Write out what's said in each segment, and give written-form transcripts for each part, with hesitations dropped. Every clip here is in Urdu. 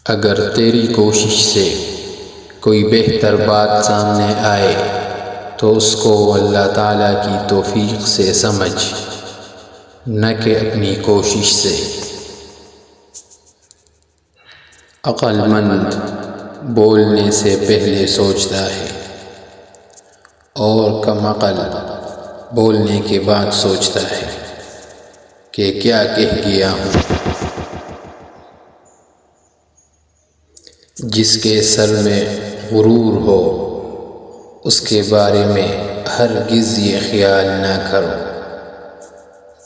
اگر تیری کوشش سے کوئی بہتر بات سامنے آئے تو اس کو اللہ تعالیٰ کی توفیق سے سمجھ، نہ کہ اپنی کوشش سے۔ عقل مند بولنے سے پہلے سوچتا ہے اور کم عقل بولنے کے بعد سوچتا ہے کہ کیا کہہ گیا ہوں۔ جس کے سر میں غرور ہو اس کے بارے میں ہرگز یہ خیال نہ کرو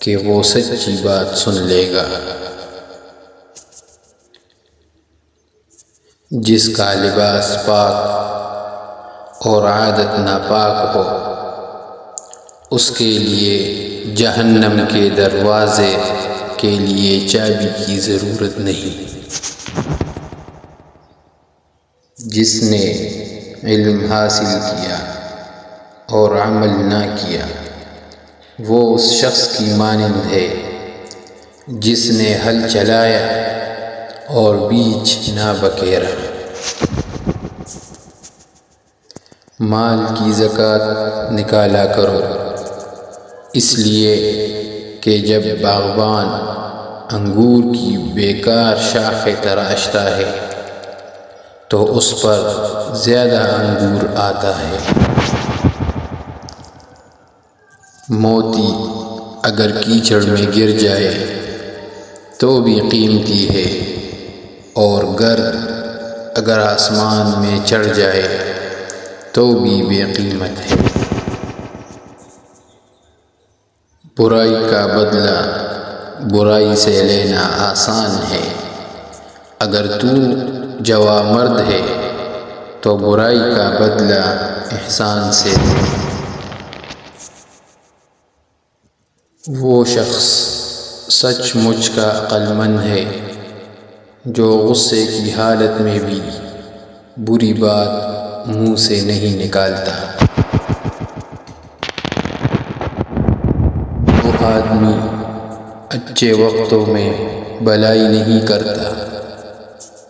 کہ وہ سچی بات سن لے گا۔ جس کا لباس پاک اور عادت ناپاک ہو اس کے لیے جہنم کے دروازے کے لیے چابی کی ضرورت نہیں۔ جس نے علم حاصل کیا اور عمل نہ کیا وہ اس شخص کی مانند ہے جس نے ہل چلایا اور بیج نہ بکیرا۔ مال کی زکوٰۃ نکالا کرو، اس لیے کہ جب باغبان انگور کی بیکار شاخیں تراشتا ہے تو اس پر زیادہ انگور آتا ہے۔ موتی اگر کیچڑ میں گر جائے تو بھی قیمتی ہے، اور گرد اگر آسمان میں چڑھ جائے تو بھی بے قیمت ہے۔ برائی کا بدلہ برائی سے لینا آسان ہے، اگر تو جوان مرد ہے تو برائی کا بدلہ احسان سے دے۔ وہ شخص سچ مچ کا عقل مند ہے جو غصے کی حالت میں بھی بری بات منہ سے نہیں نکالتا۔ وہ آدمی اچھے وقتوں میں بھلائی نہیں کرتا،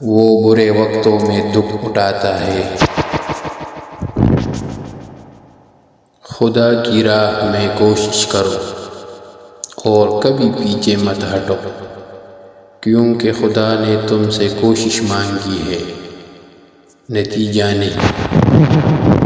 وہ برے وقتوں میں دکھ اٹھاتا ہے۔ خدا کی راہ میں کوشش کرو اور کبھی پیچھے مت ہٹو، کیونکہ خدا نے تم سے کوشش مانگی ہے، نتیجہ نہیں۔